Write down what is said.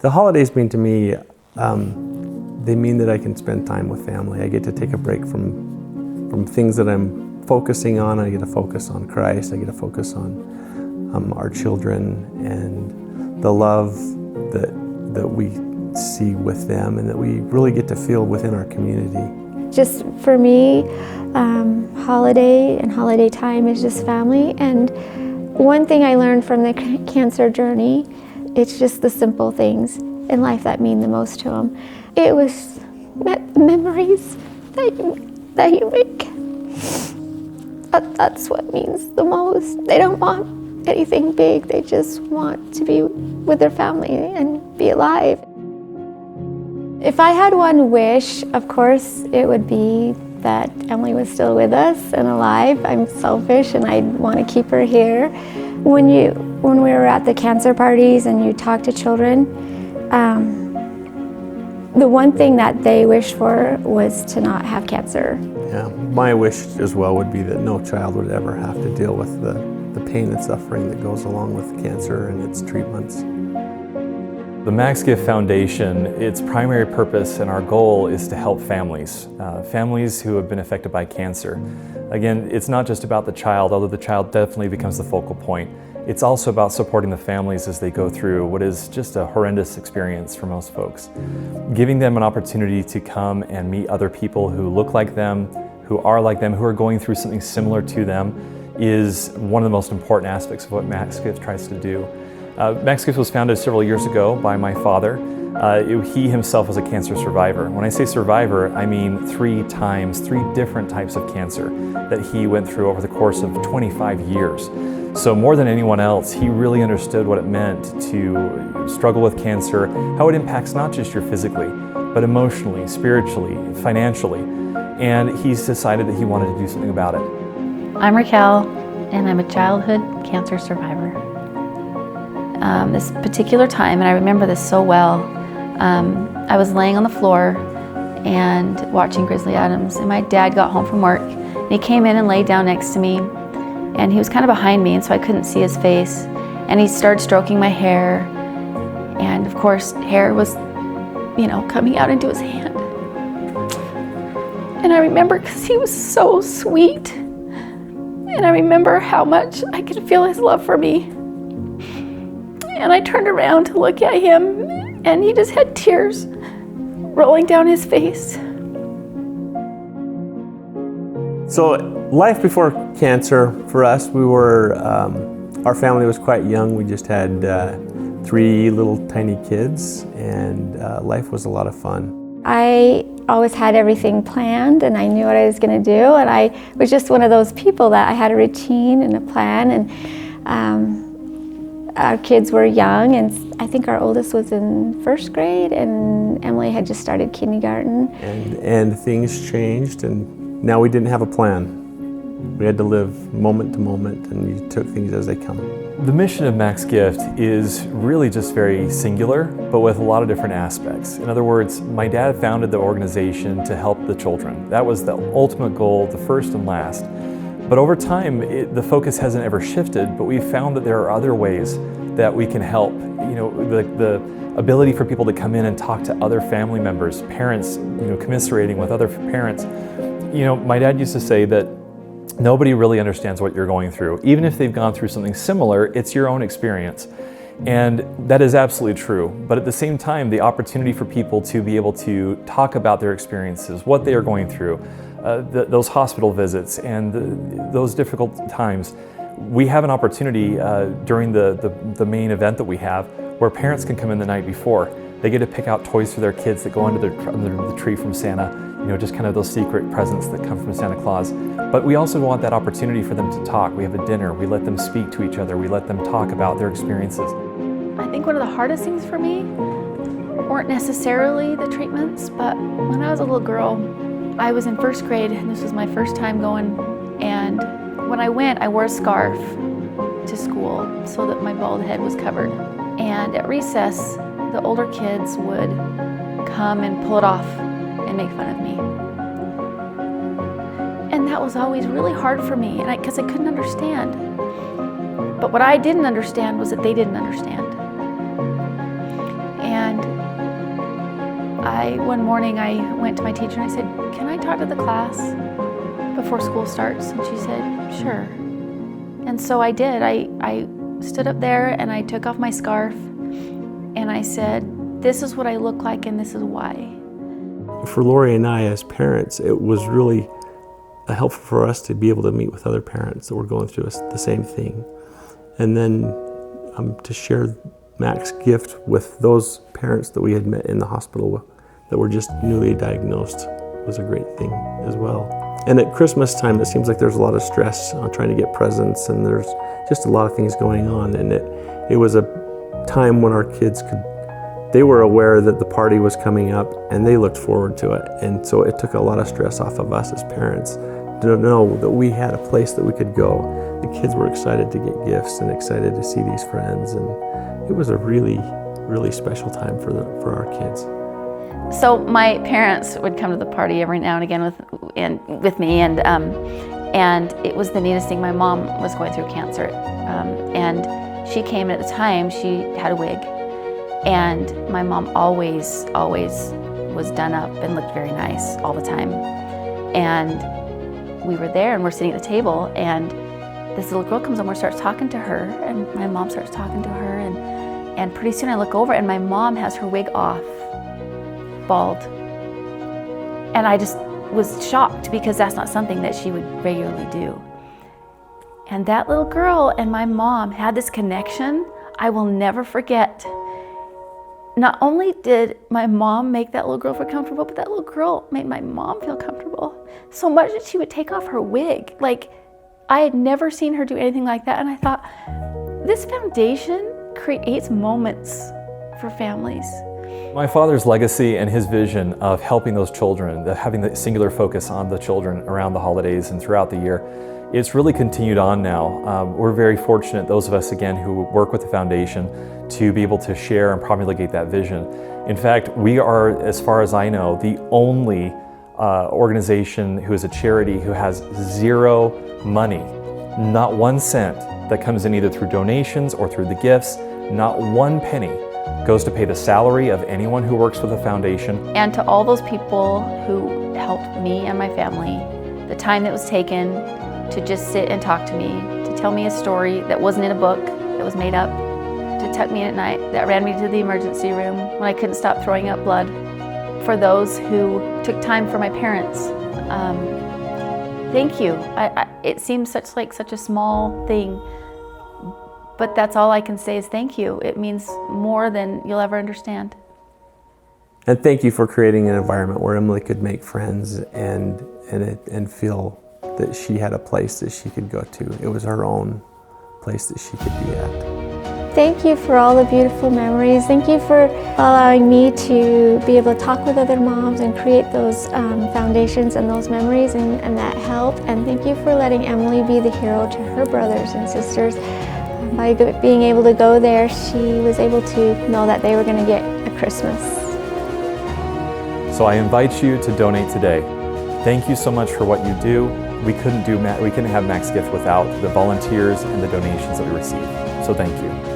The holidays mean to me, they mean that I can spend time with family. I get to take a break from things that I'm focusing on. I get to focus on Christ. I get to focus on our children and the love that we see with them and that we really get to feel within our community. Just for me, holiday and holiday time is just family. And one thing I learned from the cancer journey, it's just the simple things in life that mean the most to them. It was memories that you make. That's what means the most. They don't want anything big. They just want to be with their family and be alive. If I had one wish, of course, it would be that Emily was still with us and alive. I'm selfish and I want to keep her here. When we were at the cancer parties and you talk to children, the one thing that they wish for was to not have cancer. Yeah, my wish as well would be that no child would ever have to deal with the pain and suffering that goes along with cancer and its treatments. The Max Gift Foundation, its primary purpose and our goal is to help families, families who have been affected by cancer. Again, it's not just about the child, although the child definitely becomes the focal point. It's also about supporting the families as they go through what is just a horrendous experience for most folks. Giving them an opportunity to come and meet other people who look like them, who are like them, who are going through something similar to them is one of the most important aspects of what Max Gift tries to do. Max Gift was founded several years ago by my father. He himself was a cancer survivor. When I say survivor, I mean 3 different types of cancer that he went through over the course of 25 years. So more than anyone else, he really understood what it meant to struggle with cancer, how it impacts not just you physically, but emotionally, spiritually, financially. And he's decided that he wanted to do something about it. I'm Raquel, and I'm a childhood cancer survivor. This particular time, and I remember this so well, I was laying on the floor and watching Grizzly Adams, and my dad got home from work, and he came in and laid down next to me, and he was kind of behind me, and so I couldn't see his face, and he started stroking my hair, and of course, hair was, coming out into his hand. And I remember, because he was so sweet, and I remember how much I could feel his love for me. And I turned around to look at him, and he just had tears rolling down his face. So life before cancer for us, our family was quite young. We just had 3 little tiny kids, and life was a lot of fun. I always had everything planned, and I knew what I was going to do, and I was just one of those people that I had a routine and a plan, and our kids were young, and I think our oldest was in 1st grade, and Emily had just started kindergarten. And things changed, and now we didn't have a plan. We had to live moment to moment, and you took things as they come. The mission of Max Gift is really just very singular, but with a lot of different aspects. In other words, my dad founded the organization to help the children. That was the ultimate goal, the first and last. But over time, the focus hasn't ever shifted, but we've found that there are other ways that we can help. The ability for people to come in and talk to other family members, parents, commiserating with other parents. My dad used to say that nobody really understands what you're going through. Even if they've gone through something similar, it's your own experience. And that is absolutely true. But at the same time, the opportunity for people to be able to talk about their experiences, what they are going through, those hospital visits and those difficult times. We have an opportunity during the main event that we have where parents can come in the night before. They get to pick out toys for their kids that go under the tree from Santa, just kind of those secret presents that come from Santa Claus. But we also want that opportunity for them to talk. We have a dinner, we let them speak to each other, we let them talk about their experiences. I think one of the hardest things for me weren't necessarily the treatments, but when I was a little girl, I was in 1st grade, and this was my first time going, and when I went, I wore a scarf to school so that my bald head was covered. And at recess, the older kids would come and pull it off and make fun of me. And that was always really hard for me, because I couldn't understand. But what I didn't understand was that they didn't understand. And One morning I went to my teacher and I said, "Can I talk to the class before school starts?" And she said, "Sure." And so I did. I stood up there and I took off my scarf and I said, "This is what I look like and this is why." For Lori and I as parents, it was really helpful for us to be able to meet with other parents that were going through the same thing. And then to share Mac's gift with those parents that we had met in the hospital that were just newly diagnosed was a great thing as well. And at Christmas time, it seems like there's a lot of stress on trying to get presents, and there's just a lot of things going on. And it was a time when our kids they were aware that the party was coming up and they looked forward to it. And so it took a lot of stress off of us as parents to know that we had a place that we could go. The kids were excited to get gifts and excited to see these friends. And it was a really, really special time for our kids. So my parents would come to the party every now and again with me, and it was the neatest thing. My mom was going through cancer, and she came at the time. She had a wig, and my mom always was done up and looked very nice all the time. And we were there, and we're sitting at the table, and this little girl comes over and starts talking to her, and my mom starts talking to her, and pretty soon I look over, and my mom has her wig off, bald. And I just was shocked because that's not something that she would regularly do. And that little girl and my mom had this connection I will never forget. Not only did my mom make that little girl feel comfortable, but that little girl made my mom feel comfortable. So much that she would take off her wig. Like, I had never seen her do anything like that. And I thought, this foundation creates moments for families. My father's legacy and his vision of helping those children, having the singular focus on the children around the holidays and throughout the year, it's really continued on now. We're very fortunate, those of us, again, who work with the foundation, to be able to share and promulgate that vision. In fact, we are, as far as I know, the only organization who is a charity who has zero money, not 1 cent that comes in either through donations or through the gifts, not 1 penny goes to pay the salary of anyone who works with the foundation. And to all those people who helped me and my family, the time that was taken to just sit and talk to me, to tell me a story that wasn't in a book, that was made up, to tuck me in at night, that ran me to the emergency room when I couldn't stop throwing up blood. For those who took time for my parents, thank you. It seems such a small thing, but that's all I can say is thank you. It means more than you'll ever understand. And thank you for creating an environment where Emily could make friends and feel that she had a place that she could go to. It was her own place that she could be at. Thank you for all the beautiful memories. Thank you for allowing me to be able to talk with other moms and create those foundations and those memories and that help. And thank you for letting Emily be the hero to her brothers and sisters. By being able to go there, she was able to know that they were going to get a Christmas. So I invite you to donate today. Thank you so much for what you do. We couldn't have Mac's Gift without the volunteers and the donations that we receive. So thank you.